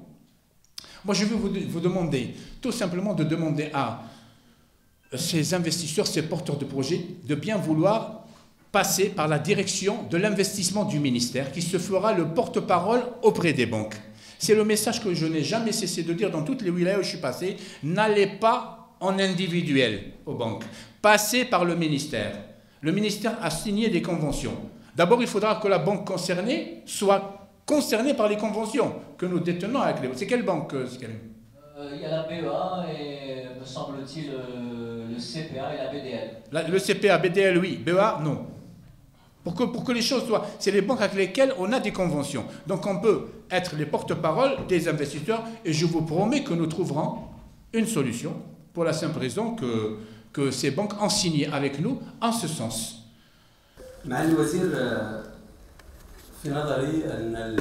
Moi, je vais vous demander, tout simplement, de demander à ces investisseurs, ces porteurs de projets, de bien vouloir passer par la direction de l'investissement du ministère, qui se fera le porte-parole auprès des banques. C'est le message que je n'ai jamais cessé de dire dans toutes les wilayas où je suis passé. N'allez pas en individuel aux banques. Passez par le ministère. Le ministère a signé des conventions. D'abord, il faudra que la banque concernée soit concernés par les conventions que nous détenons avec les banques. C'est quelle banque, Karim? Il y a la BEA et, me semble-t-il, le CPA et la BDL. Le CPA, BDL, oui. BEA, non. Pour que les choses soient... C'est les banques avec lesquelles on a des conventions. Donc on peut être les porte-parole des investisseurs et je vous promets que nous trouverons une solution pour la simple raison que ces banques ont signé avec nous en ce sens. معالي الوزير، في نظري أن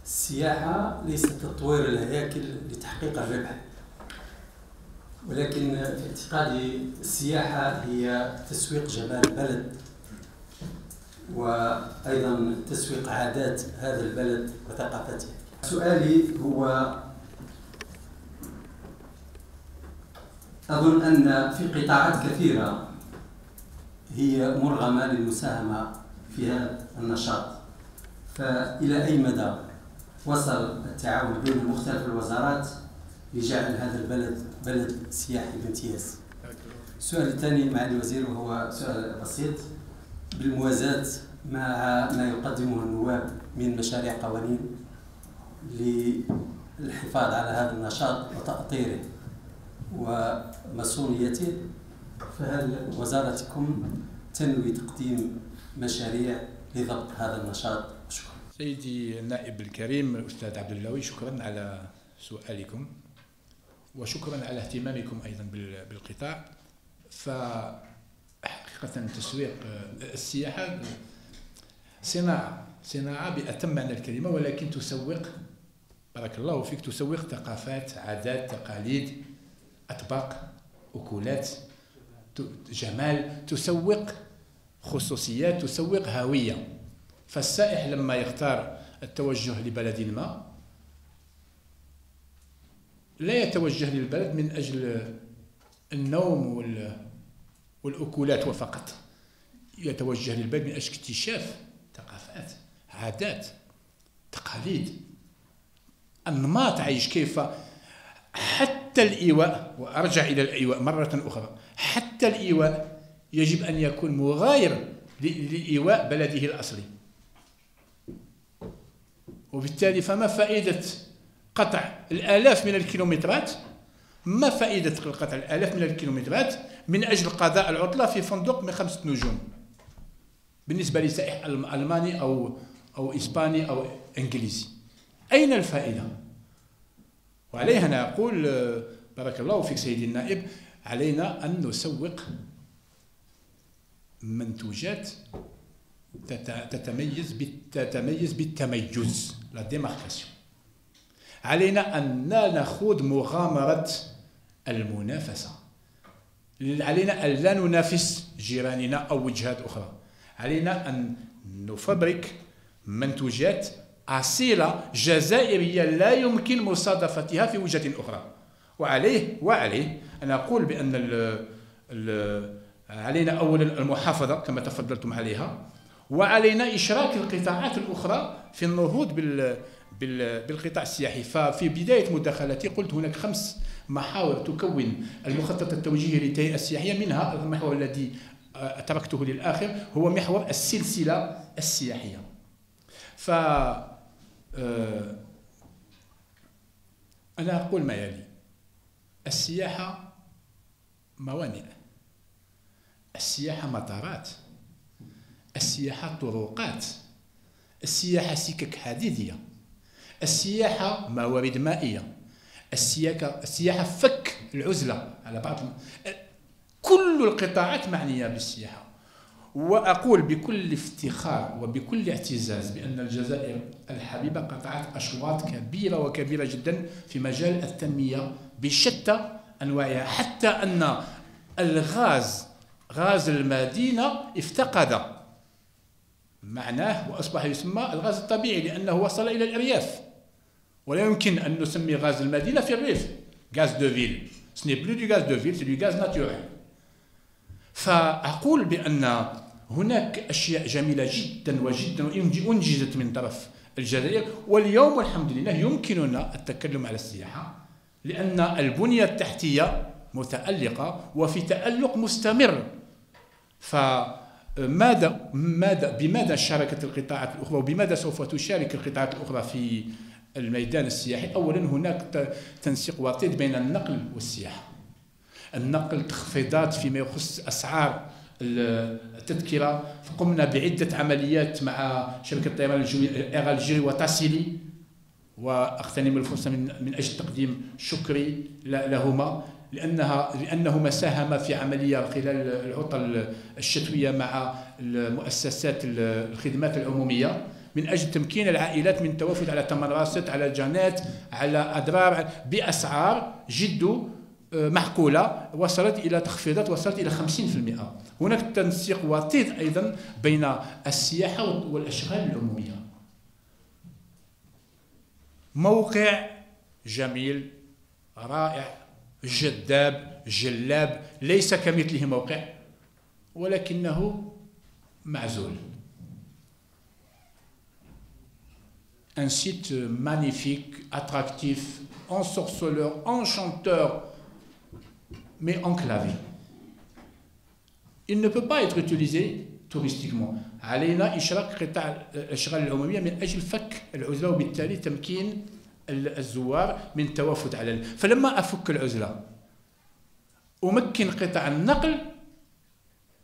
السياحة ليست تطوير الهياكل لتحقيق الربح، ولكن في اعتقادي السياحة هي تسويق جمال البلد وأيضا تسويق عادات هذا البلد وثقافته. سؤالي هو أظن أن في قطاعات كثيرة هي مرغمة للمساهمة في هذا النشاط، فإلى أي مدى وصل التعاون بين مختلف الوزارات لجعل هذا البلد بلد سياحي بامتياز؟ السؤال الثاني معالي الوزير وهو سؤال بسيط، بالموازاة مع ما يقدمه النواب من مشاريع قوانين للحفاظ على هذا النشاط وتأطيره ومصونيته، فهل وزارتكم تنوي تقديم مشاريع لضبط هذا النشاط؟ شكرا. سيدي النائب الكريم الأستاذ عبد اللوي، شكرا على سؤالكم وشكرا على اهتمامكم أيضا بالقطاع. فحقيقة تسويق السياحة صناعة بأتم معنى الكلمة، ولكن تسوق، بارك الله فيك، تسوق ثقافات، عادات، تقاليد، أطباق، أكلات، جمال، تسوق خصوصيات، تسوق هوية. فالسائح لما يختار التوجه لبلد ما لا يتوجه للبلد من أجل النوم والأكلات وفقط، يتوجه للبلد من أجل اكتشاف ثقافات، عادات، تقاليد، أنماط عيش. كيف حتى الإيواء، وأرجع إلى الإيواء مرة أخرى، حتى الإيواء يجب أن يكون مغاير لإيواء بلده الأصلي. وبالتالي فما فائدة قطع الآلاف من الكيلومترات، ما فائدة قطع الآلاف من الكيلومترات من أجل قضاء العطلة في فندق من 5 نجوم بالنسبة لسائح ألماني أو إسباني أو إنجليزي؟ أين الفائدة؟ وعليها أنا أقول بارك الله فيك سيدي النائب، علينا أن نسوق منتوجات تتميز بالتميز، لا ديماركاسيون. علينا أن لا نخوض مغامرة المنافسة، علينا أن لا ننافس جيراننا أو وجهات أخرى، علينا أن نفبرك منتوجات أصيلة جزائرية لا يمكن مصادفتها في وجهة أخرى. وعليه أنا أقول بأن علينا أولا المحافظة كما تفضلتم عليها، وعلينا إشراك القطاعات الأخرى في النهوض بالقطاع السياحي. ففي بداية مداخلتي قلت هناك 5 محاور تكون المخطط التوجيهي للتهيئة السياحية، منها المحور الذي تركته للآخر هو محور السلسلة السياحية. أنا أقول ما يلي: السياحة موانئ، السياحة مطارات، السياحة طرقات، السياحة سكك حديدية، السياحة موارد مائية، السياحة فك العزلة على بعض كل القطاعات معنية بالسياحة. وأقول بكل افتخار وبكل اعتزاز بأن الجزائر الحبيبة قطعت أشواط كبيرة وكبيرة جدا في مجال التنمية بشتى أنواعها، حتى أن غاز المدينة افتقد معناه وأصبح يسمى الغاز الطبيعي، لأنه وصل إلى الأرياف، ولا يمكن أن نسمي غاز المدينة في الريف غاز دو فيل. ce n'est plus du gaz de ville, c'est du gaz naturel. فأقول بأن هناك أشياء جميلة جدا وجدا أنجزت من طرف الجزائر، واليوم الحمد لله يمكننا التكلم على السياحة لأن البنية التحتية متألقة وفي تألق مستمر. بماذا شاركت القطاعات الأخرى وبماذا سوف تشارك القطاعات الأخرى في الميدان السياحي؟ أولا هناك تنسيق وطيد بين النقل والسياحة. النقل تخفيضات فيما يخص أسعار التذكرة، قمنا بعدة عمليات مع شركة الطيران الجوي الجيري وتاسيلي، وأغتنم الفرصة من أجل تقديم شكري لهما لأنهما ساهما في عملية خلال العطل الشتوية مع المؤسسات الخدمات العمومية من أجل تمكين العائلات من التوافد على تمراسات، على جانات، على أضرار بأسعار جد معقولة، وصلت إلى تخفيضات وصلت إلى 50%. هناك تنسيق وطيد أيضا بين السياحة والأشغال العمومية. موقع جميل رائع جذاب جلاب، ليس كمثله موقع ولكنه معزول. Un site magnifique, attractif, ensorceleur, enchanteur, mais enclavé. Il ne peut pas être utilisé touristiquement. علينا إشراك قطاع الأشغال العمومية من أجل فك العزلة وبالتالي تمكين الزوار من التوافد على فلما أفك العزلة أمكن قطاع النقل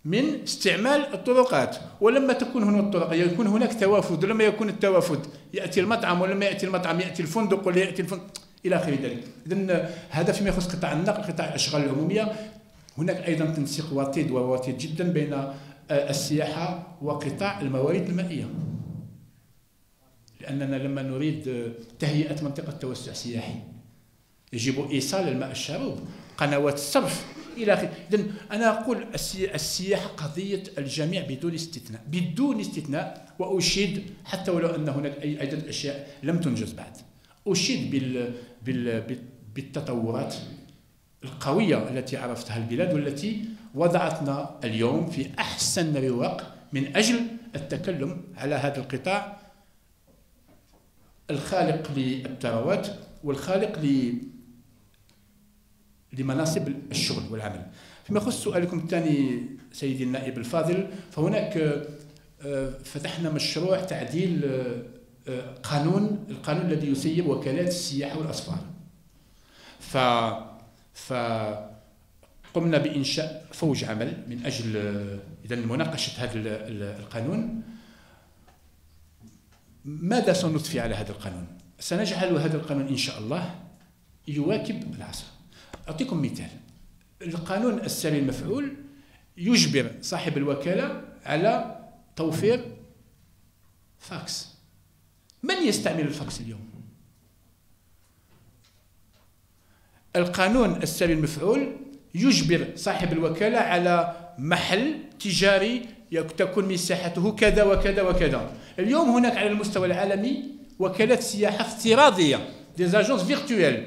من استعمال الطرقات، ولما تكون هنا الطرق يكون هناك توافد، ولما يكون التوافد يأتي المطعم، ولما يأتي المطعم يأتي الفندق، ولا يأتي الفندق إلى آخر ذلك. إذن هذا فيما يخص قطاع النقل. قطاع الأشغال العمومية هناك أيضا تنسيق وطيد جدا بين السياحة وقطاع الموارد المائية، لأننا لما نريد تهيئة منطقة توسع سياحي يجب إيصال الماء الشروب، قنوات الصرف إلى آخره. إذن أنا أقول السياحة قضية الجميع بدون استثناء وأشيد حتى ولو أن هناك عدة أشياء لم تنجز بعد. أشيد بالتطورات القوية التي عرفتها البلاد والتي وضعتنا اليوم في أحسن رواق من أجل التكلم على هذا القطاع الخالق للثروات والخالق لمناصب الشغل والعمل. فيما يخص سؤالكم الثاني سيدي النائب الفاضل، فهناك فتحنا مشروع تعديل القانون الذي يسير وكالات السياحة والأسفار. فقمنا بإنشاء فوج عمل من أجل إذن مناقشة هذا القانون. ماذا سنضفي على هذا القانون؟ سنجعل هذا القانون إن شاء الله يواكب العصر. أعطيكم مثال. القانون السري المفعول يجبر صاحب الوكالة على توفير فاكس. من يستعمل الفاكس اليوم؟ القانون السري المفعول يجبر صاحب الوكالة على محل تجاري تكون مساحته كذا وكذا وكذا. اليوم هناك على المستوى العالمي وكالات سياحة افتراضية، des agences virtuelles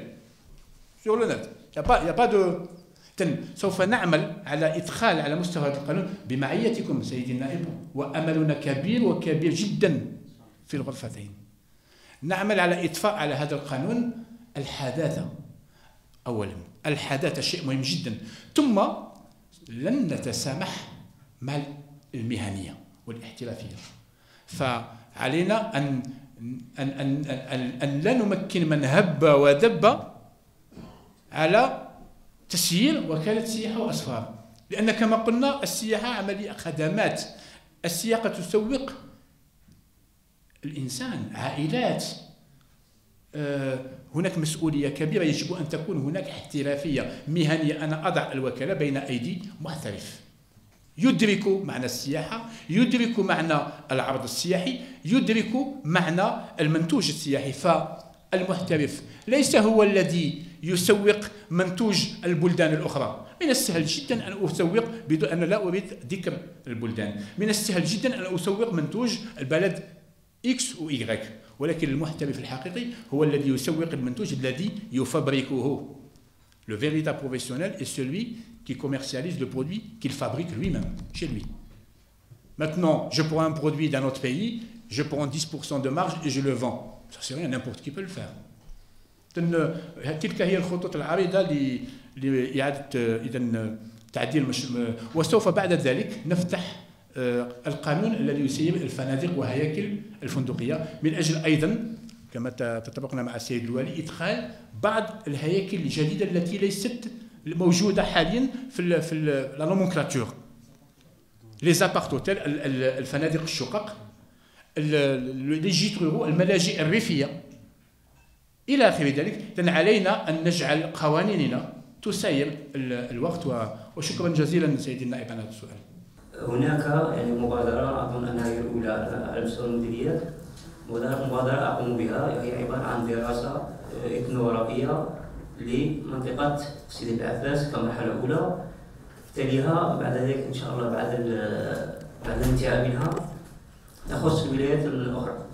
sur le net. Il n'y a pas de. سوف نعمل على إدخال على مستوى هذا القانون بمعيتكم سيدي النائب، وأملنا كبير وكبير جدا في الغرفتين. نعمل على إضفاء على هذا القانون الحداثة. أولا الحداثة شيء مهم جدا، ثم لن نتسامح مع المهنية والاحترافية. فعلينا أن لا نمكن من هب ودب على تسيير وكالة سياحة وأسفار، لأن كما قلنا السياحة عملية خدمات. السياحة تسوق الإنسان، عائلات. هناك مسؤولية كبيرة، يجب أن تكون هناك احترافية مهنية. أنا أضع الوكالة بين أيدي محترف يدرك معنى السياحة، يدرك معنى العرض السياحي، يدرك معنى المنتوج السياحي. فالمحترف ليس هو الذي يسوق منتوج البلدان الأخرى. من السهل جدا أن أسوق بدون أن لا أريد ذكر البلدان، من السهل جدا أن أسوق منتوج البلد إكس و إيغريك، ولكن المحترف الحقيقي هو الذي يسوق المنتوج الذي يفبركه. Le véritable professionnel est celui qui commercialise le produit qu'il fabrique lui-même, chez lui. Maintenant, je prends un produit d'un autre pays, je prends 10% de marge et je le vends. Ça c'est rien, n'importe qui peut le faire. تلك هي الخطوط العريضة لإعادة إذن تعديل وسوف بعد ذلك نفتح القانون الذي يسير الفنادق وهياكل الفندقية من أجل أيضا كما تطابقنا مع السيد الوالي إدخال بعض الهياكل الجديدة التي ليست موجودة حاليا في لا نومنكلاتور لي زابارت اوتيل الفنادق الشقق لي جيت رورو الملاجئ الريفية إلى آخر ذلك. إذن علينا أن نجعل قوانيننا تسير الوقت. وشكرا جزيلا سيدي النائب على هذا السؤال. هناك يعني مبادرة أظن أنها هي الأولى على مستوى المديريات. مبادرة أقوم بها هي عبارة عن دراسة إثنوغرافية لمنطقة سيدي العباس كمرحلة أولى، تليها بعد ذلك إن شاء الله بعد الانتهاء منها تخص الولايات الأخرى.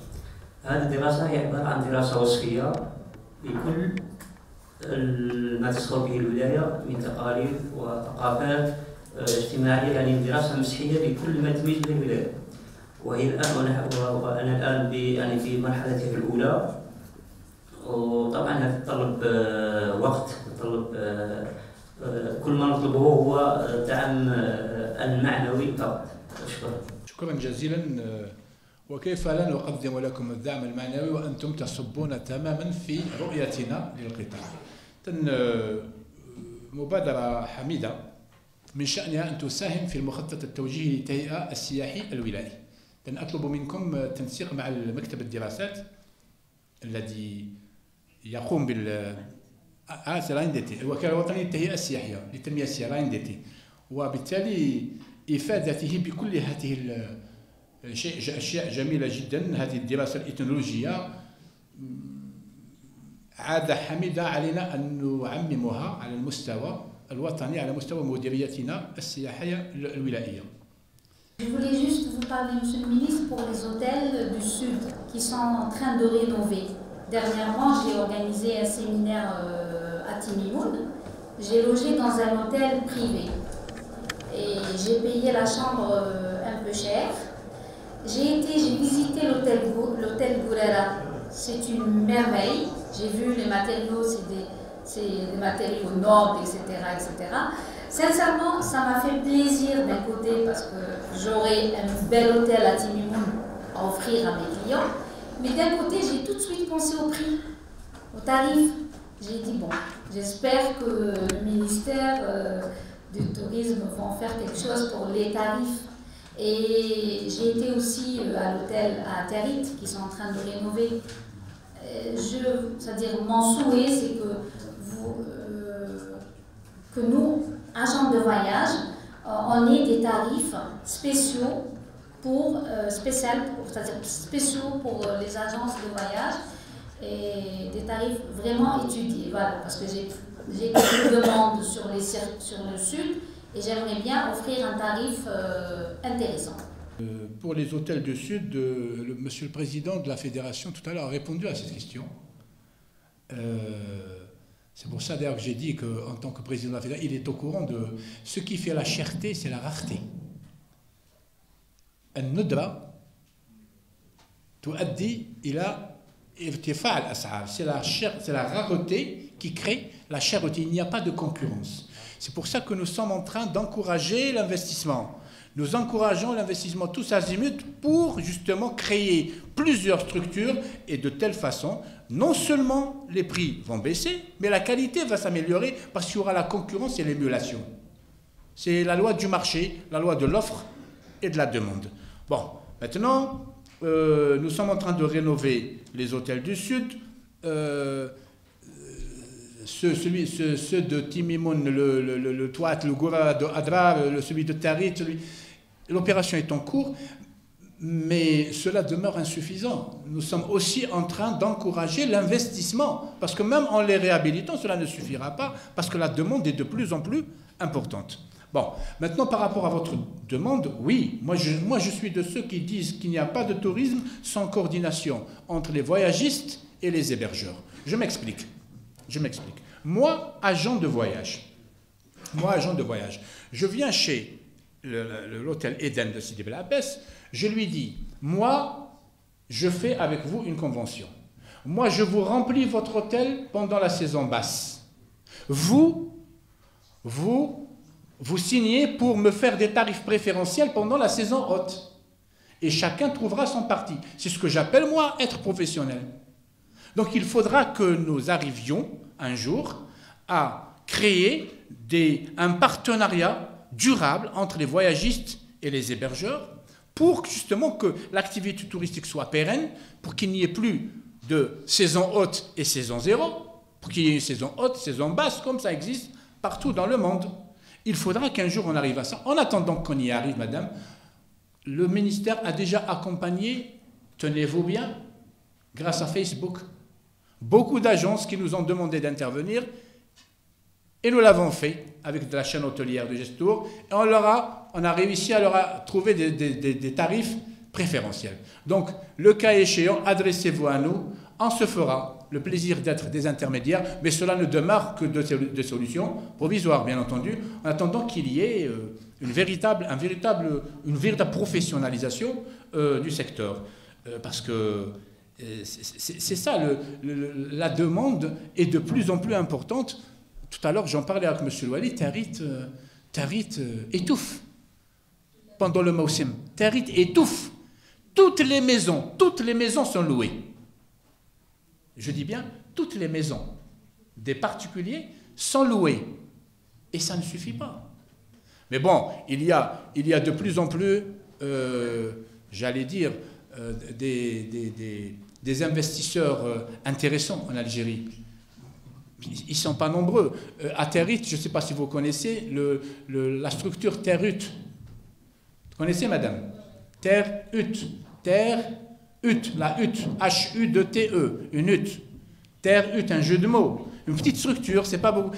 هذه الدراسة هي عبارة عن دراسة وصفية لكل ما تصدر به الولاية من تقاليد وثقافات اجتماعية، يعني دراسة مسحية لكل ما تميز به الولاية. وهي الآن وأنا الآن يعني في مرحلتها الأولى، وطبعا هذا تتطلب وقت، تتطلب كل ما نطلبه هو الدعم المعنوي فقط. شكرا جزيلا. وكيف لا نقدم لكم الدعم المعنوي وأنتم تصبون تماما في رؤيتنا للقطاع. مبادرة حميدة من شأنها أن تساهم في المخطط التوجيهي للتهيئة السياحي الولائي. أطلب منكم التنسيق مع مكتب الدراسات الذي يقوم الوكالة الوطنية للتهيئة السياحية للتنمية السياحية (RNDT), وبالتالي إفادته بكل هذه أشياء جميلة جدا. هذه الدراسة الإثنولوجية عادة حميدة علينا أن نعممها على المستوى الوطني، على مستوى مديريتنا السياحية الولائية. Je voulais juste vous parler, Monsieur le Ministre, pour les hôtels du Sud qui sont en train de rénover. Dernièrement, j'ai organisé un séminaire à Timimoun. J'ai logé dans un hôtel privé et j'ai payé la chambre un peu cher. J'ai visité l'hôtel Gourera. C'est une merveille. J'ai vu les matériaux, c'est des matériaux nobles, etc., etc. Sincèrement, ça m'a fait plaisir d'un côté parce que j'aurai un bel hôtel à Timimoun à offrir à mes clients, mais d'un côté, j'ai tout de suite pensé au prix, au tarif. J'ai dit, bon, j'espère que le ministère du Tourisme va faire quelque chose pour les tarifs. Et j'ai été aussi à l'hôtel à Territ, qui sont en train de rénover. C'est-à-dire, mon souhait, c'est que nous, agents de voyage, on ait des tarifs spéciaux spéciaux pour les agences de voyage et des tarifs vraiment étudiés. Voilà, parce que j'ai quelques demandes sur le sud et j'aimerais bien offrir un tarif intéressant. Pour les hôtels du Sud, Monsieur le Président de la Fédération tout à l'heure a répondu à cette question. C'est pour ça d'ailleurs que j'ai dit qu'en tant que président de la Fédération, il est au courant de ce qui fait la cherté, c'est la rareté. الندرة تؤدي إلى ارتفاع الأسعار. C'est la rareté qui crée la cherté. Il n'y a pas de concurrence. C'est pour ça que nous sommes en train d'encourager l'investissement. Nous encourageons l'investissement tous azimuts pour justement créer plusieurs structures et de telle façon, non seulement les prix vont baisser, mais la qualité va s'améliorer parce qu'il y aura la concurrence et l'émulation. C'est la loi du marché, la loi de l'offre et de la demande. Bon, maintenant, nous sommes en train de rénover les hôtels du Sud. Ceux de Timimoun, le Touat, le Goura de Adra, celui de Tarit, l'opération est en cours, mais cela demeure insuffisant. Nous sommes aussi en train d'encourager l'investissement, parce que même en les réhabilitant, cela ne suffira pas, parce que la demande est de plus en plus importante. Bon, maintenant par rapport à votre demande, oui, moi je suis de ceux qui disent qu'il n'y a pas de tourisme sans coordination entre les voyagistes et les hébergeurs. Je m'explique. Moi, agent de voyage, je viens chez l'hôtel Eden de Sidi Bel Abbès, je lui dis, moi, je fais avec vous une convention. Moi, je vous remplis votre hôtel pendant la saison basse. Vous vous signez pour me faire des tarifs préférentiels pendant la saison haute. Et chacun trouvera son parti. C'est ce que j'appelle, moi, être professionnel. Donc il faudra que nous arrivions un jour à créer un partenariat durable entre les voyagistes et les hébergeurs pour justement que l'activité touristique soit pérenne, pour qu'il n'y ait plus de saison haute et saison zéro, pour qu'il y ait une saison haute, saison basse, comme ça existe partout dans le monde. Il faudra qu'un jour on arrive à ça. En attendant qu'on y arrive, madame, le ministère a déjà accompagné, tenez-vous bien, grâce à Facebook, beaucoup d'agences qui nous ont demandé d'intervenir, et nous l'avons fait avec de la chaîne hôtelière de Gestour, et on a réussi à leur trouver des tarifs préférentiels. Donc, le cas échéant, adressez-vous à nous, on se fera le plaisir d'être des intermédiaires, mais cela ne demeure que de solutions provisoires, bien entendu, en attendant qu'il y ait une véritable professionnalisation du secteur. Parce que c'est ça, la demande est de plus en plus importante. Tout à l'heure, j'en parlais avec M. Louali, Tarit étouffe pendant le Mawsim. Tarit étouffe. Toutes les maisons sont louées. Je dis bien, toutes les maisons des particuliers sont louées. Et ça ne suffit pas. Mais bon, il y a de plus en plus, j'allais dire, des investisseurs intéressants en Algérie. Ils ne sont pas nombreux. À Territ, je ne sais pas si vous connaissez la structure Terhut. Vous connaissez, madame? Terhut. Terhut, la hutte. H-U-T-E, une hutte. Terhut, un jeu de mots. Une petite structure, c'est pas beaucoup.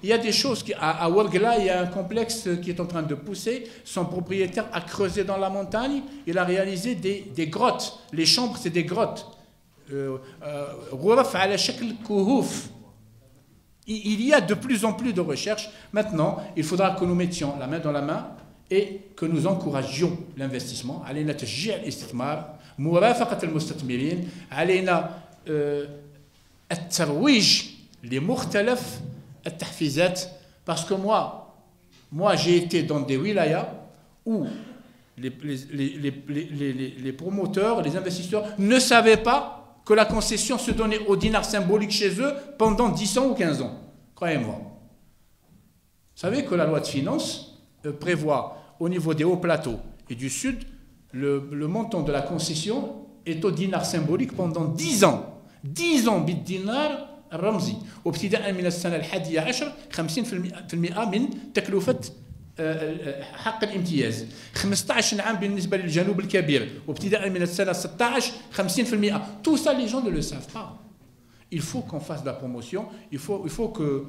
Il y a des choses à Ouargla, il y a un complexe qui est en train de pousser. Son propriétaire a creusé dans la montagne. Il a réalisé des grottes. Les chambres, c'est des grottes. Il y a de plus en plus de recherches. Maintenant, il faudra que nous mettions la main dans la main et que nous encouragions l'investissement. علينا تشجيع الاستثمار، مرافقة المستثمرين، علينا الترويج لمختلف التحفيزات. Parce que moi j'ai été dans des wilayas où les promoteurs, les investisseurs ne savaient pas que la concession se donnait au dinar symbolique chez eux pendant 10 ans ou 15 ans. Croyez-moi. Vous savez que la loi de finances prévoit au niveau des hauts plateaux et du sud, le montant de la concession est au dinar symbolique pendant 10 ans. 10 ans بالدينار الرمزي. وابتداء من السنة 11 50% من تكلفة حق الامتياز. 15 عام بالنسبة للجنوب الكبير وابتداء من السنة 16 50%. Tout ça, les gens ne le savent pas. Il faut qu'on fasse de la promotion, il faut que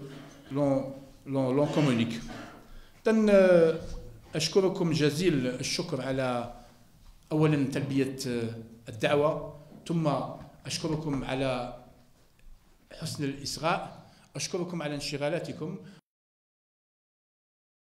l'on communique. أشكركم جزيل الشكر على أولا تلبية الدعوة، ثم أشكركم على حسن الإصغاء، أشكركم على انشغالاتكم.